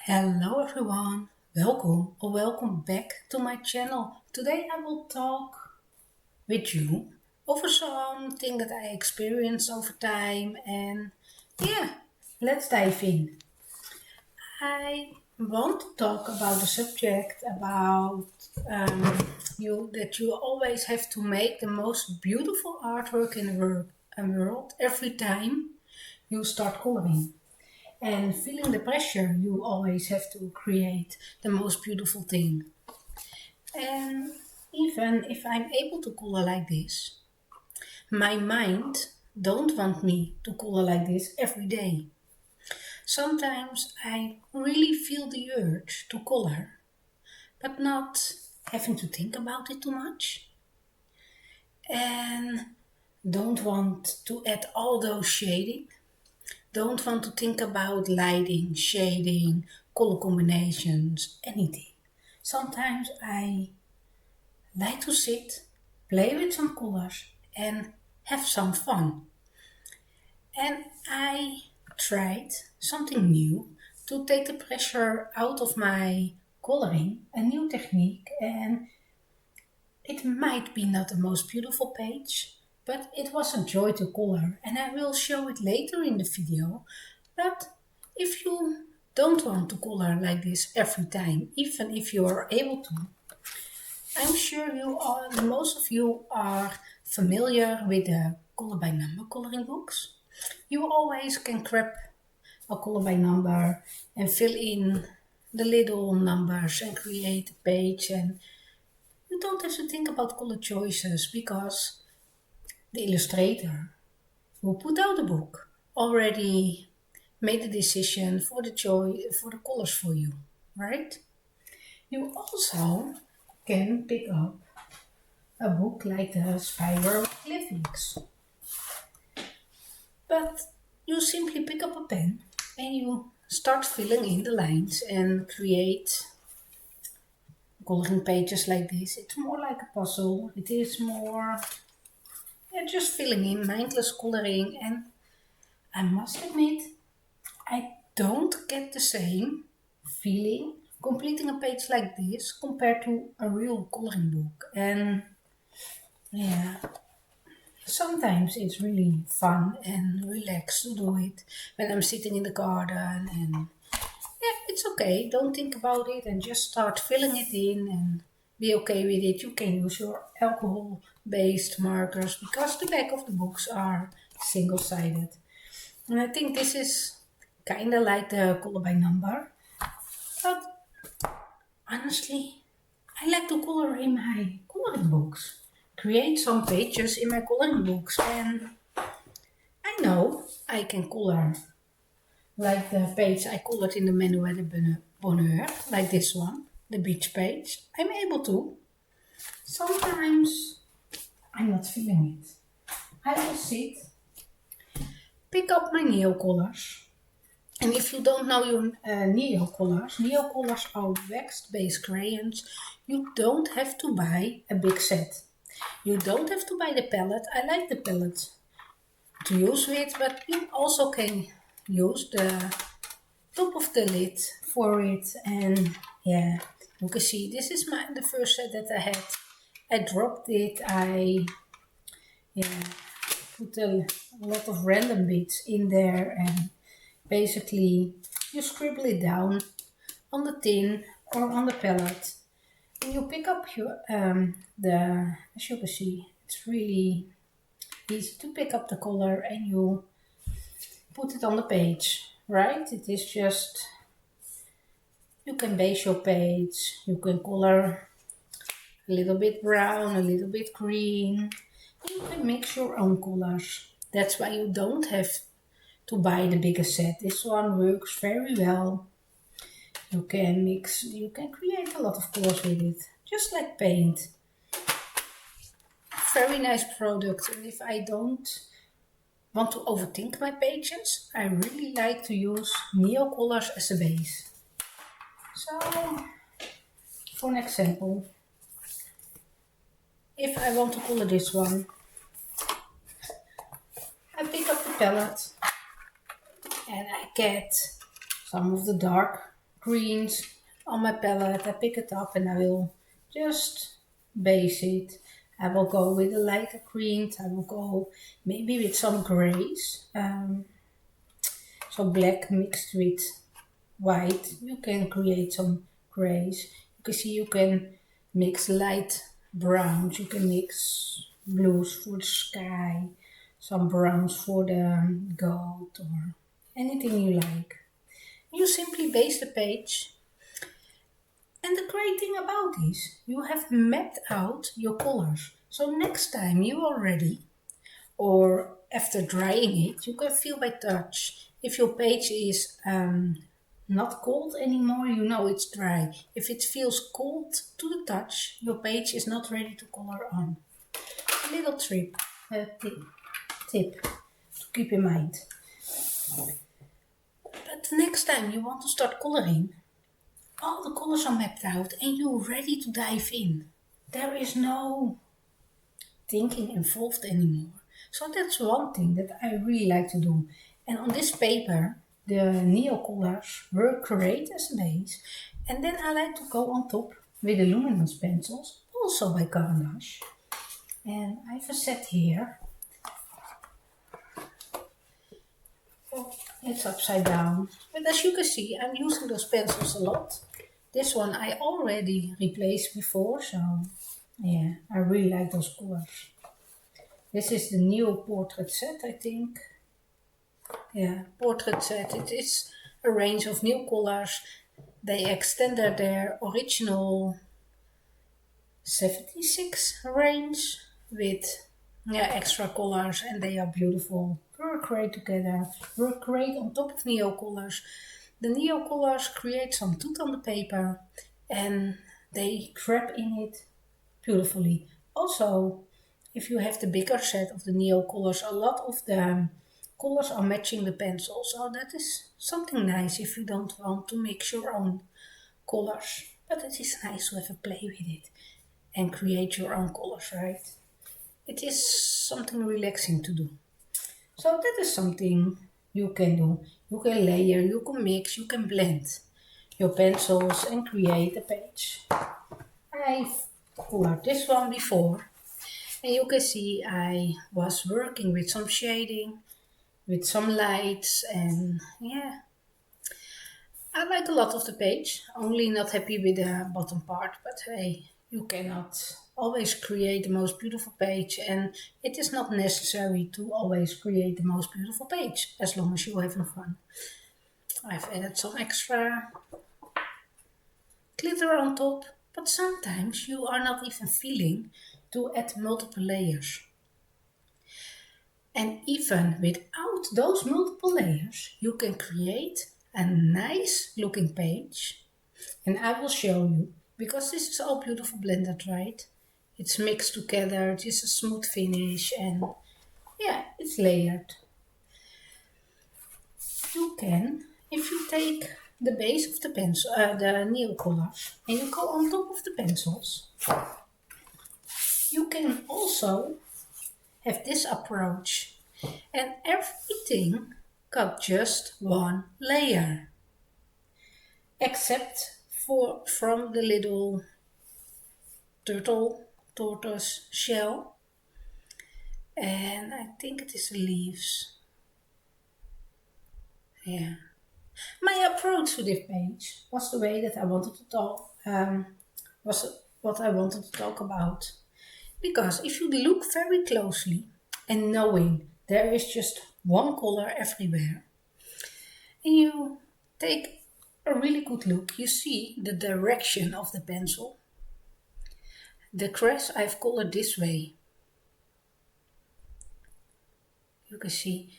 Hello everyone, welcome or welcome back to my channel. Today I will talk with you over something that I experienced over time and yeah, let's dive in. I want to talk about the subject about you always have to make the most beautiful artwork in the world every time you start coloring. And feeling the pressure, you always have to create the most beautiful thing. And even if I'm able to color like this, my mind don't want me to color like this every day. Sometimes I really feel the urge to color, but not having to think about it too much. And don't want to add all those shading. Don't want to think about lighting, shading, color combinations, anything. Sometimes I like to sit, play with some colors and have some fun. And I tried something new to take the pressure out of my coloring, a new technique, and it might be not the most beautiful page, but it was a joy to color and I will show it later in the video. But if you don't want to color like this every time, even if you are able to, I'm sure most of you are familiar with the color by number coloring books. You always can grab a color by number and fill in the little numbers and create a page, and you don't have to think about color choices because the illustrator who put out the book already made the decision for the colors for you, right? You also can pick up a book like the Spiral Cliffings, but you simply pick up a pen and you start filling in the lines and create coloring pages like this. It's more like a puzzle. It is more just filling in, mindless coloring, and I must admit, I don't get the same feeling completing a page like this compared to a real coloring book. And yeah, sometimes it's really fun and relaxed to do it when I'm sitting in the garden, and yeah, it's okay. Don't think about it and just start filling it in and be okay with it. You can use your alcohol based markers because the back of the books are single sided. And I think this is kind of like the color by number. But honestly, I like to color in my coloring books. Create some pages in my coloring books, and I know I can color like the page I colored in the Manuel de Bonheur, like this one, the beach page. I'm able to. Sometimes I'm not feeling it. I will sit, pick up my neocolors. And if you don't know your neocolors are wax-based crayons. You don't have to buy a big set. You don't have to buy the palette. I like the palette to use with, but you also can use the top of the lid for it. And yeah, you can see this is the first set that I had. I dropped it. I put a lot of random bits in there, and basically you scribble it down on the tin or on the palette, and you pick up your as you can see, it's really easy to pick up the color and you put it on the page, right? It is just, you can base your page, you can color a little bit brown, a little bit green. You can mix your own colors. That's why you don't have to buy the bigger set. This one works very well. You can mix, you can create a lot of colors with it, just like paint. Very nice product. And if I don't want to overthink my pages, I really like to use neocolors as a base. So, for an example, if I want to color this one, I pick up the palette and I get some of the dark greens on my palette. I pick it up and I will just base it. I will go with a lighter greens. I will go maybe with some grays. So black mixed with white. You can create some grays. You can see you can mix light browns. You can mix blues for the sky. Some browns for the gold or anything you like. You simply base the page. And the great thing about this, you have mapped out your colors. So next time you are ready, or after drying it, you can feel by touch. If your page is not cold anymore, you know it's dry. If it feels cold to the touch, your page is not ready to color on. A little tip to keep in mind. But next time you want to start coloring, all the colors are mapped out and you're ready to dive in. There is no thinking involved anymore. So that's one thing that I really like to do. And on this paper, the neocolors work great as a base. And then I like to go on top with the luminance pencils, also by Caran d'Ache. And I have a set here. Oh, it's upside down. But as you can see, I'm using those pencils a lot. This one I already replaced before, so yeah, I really like those colors. This is the new portrait set, I think. Yeah, portrait set. It is a range of new colors. They extended their original 76 range with extra colors, and they are beautiful. Work great together. Work great on top of neocolors. The neocolors create some tooth on the paper and they grab in it beautifully. Also, if you have the bigger set of the neocolors, a lot of the colors are matching the pencil. So that is something nice if you don't want to mix your own colors. But it is nice to have a play with it and create your own colors, right? It is something relaxing to do. So that is something you can do. You can layer, you can mix, you can blend your pencils and create a page. I've colored this one before. And you can see I was working with some shading, with some lights, and yeah. I like a lot of the page, only not happy with the bottom part, but hey, you cannot always create the most beautiful page, and it is not necessary to always create the most beautiful page, as long as you're having fun. I've added some extra glitter on top, but sometimes you are not even feeling to add multiple layers. And even without those multiple layers, you can create a nice looking page. And I will show you, because this is all beautiful blended, right? It's mixed together, it is a smooth finish, and yeah, it's layered. You can, if you take the base of the pencil, the neocolors, and you go on top of the pencils, you can also have this approach. And everything got just one layer. Except from the little tortoise shell. And I think it is the leaves. Yeah. My approach to this page was the way that I wanted to talk, was what I wanted to talk about. Because if you look very closely and knowing there is just one color everywhere, and you take a really good look, you see the direction of the pencil. The crest I've colored this way. You can see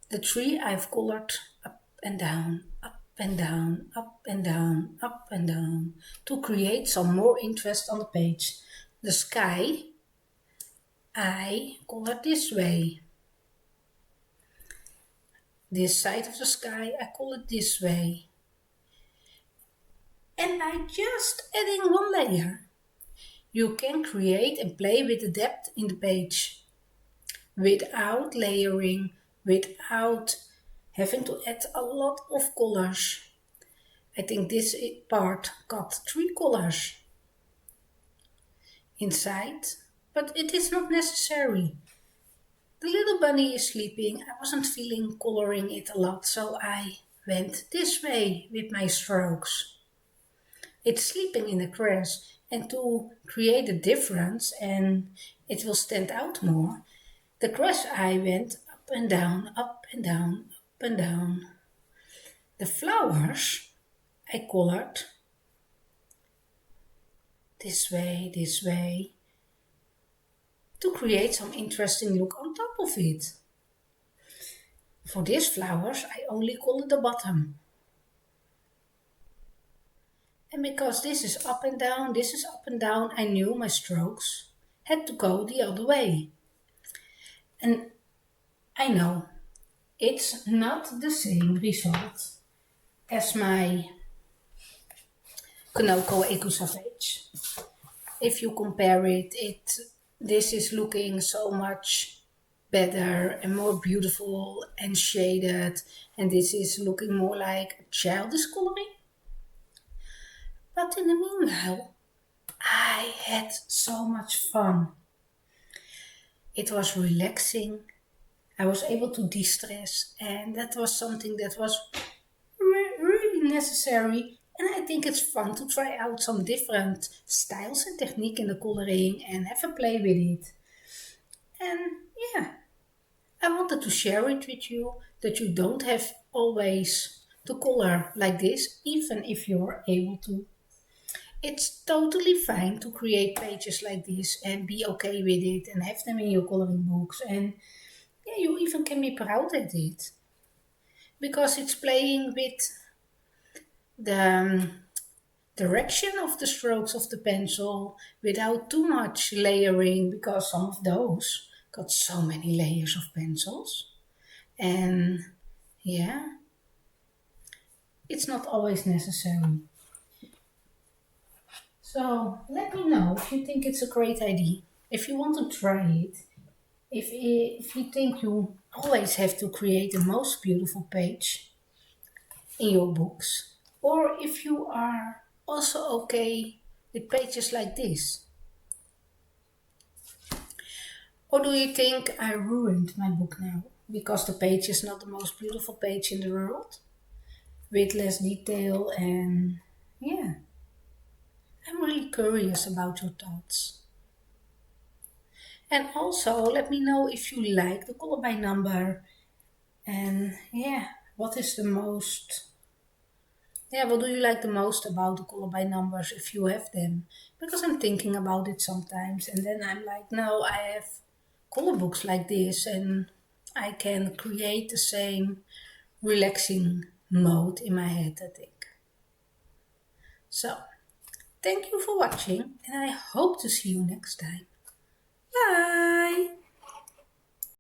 the tree I've colored up and down, up and down, up and down, up and down, to create some more interest on the page. The sky I colored this way. This side of the sky I colored this way. And by just adding one layer, you can create and play with the depth in the page without layering, without having to add a lot of colors. I think this part got 3 colors inside, but it is not necessary. The little bunny is sleeping. I wasn't feeling coloring it a lot, so I went this way with my strokes. It's sleeping in the grass, and to create a difference and it will stand out more, the grass I went up and down, up and down, up and down. The flowers I colored this way, to create some interesting look on top of it. For these flowers, I only colored the bottom. And because this is up and down, this is up and down, I knew my strokes had to go the other way. And I know it's not the same result as my Kanoko Eco Savage. If you compare it, this is looking so much better and more beautiful and shaded, and this is looking more like childish coloring. But in the meanwhile, I had so much fun. It was relaxing. I was able to de-stress, and that was something that was really necessary. And I think it's fun to try out some different styles and technique in the coloring and have a play with it. And yeah, I wanted to share it with you, that you don't have always to color like this, even if you're able to. It's totally fine to create pages like this and be okay with it and have them in your coloring books. And yeah, you even can be proud at it, because it's playing with the direction of the strokes of the pencil without too much layering, because some of those got so many layers of pencils. And yeah, it's not always necessary. So let me know if you think it's a great idea, if you want to try it, if you think you always have to create the most beautiful page in your books, or if you are also okay with pages like this. Or do you think I ruined my book now because the page is not the most beautiful page in the world, with less detail? And yeah, I'm really curious about your thoughts. And also let me know if you like the color by number, and yeah, what is the most, yeah, what do you like the most about the color by numbers if you have them? Because I'm thinking about it sometimes, and then I'm like, no, I have color books like this, and I can create the same relaxing mode in my head, I think. So, thank you for watching, and I hope to see you next time. Bye!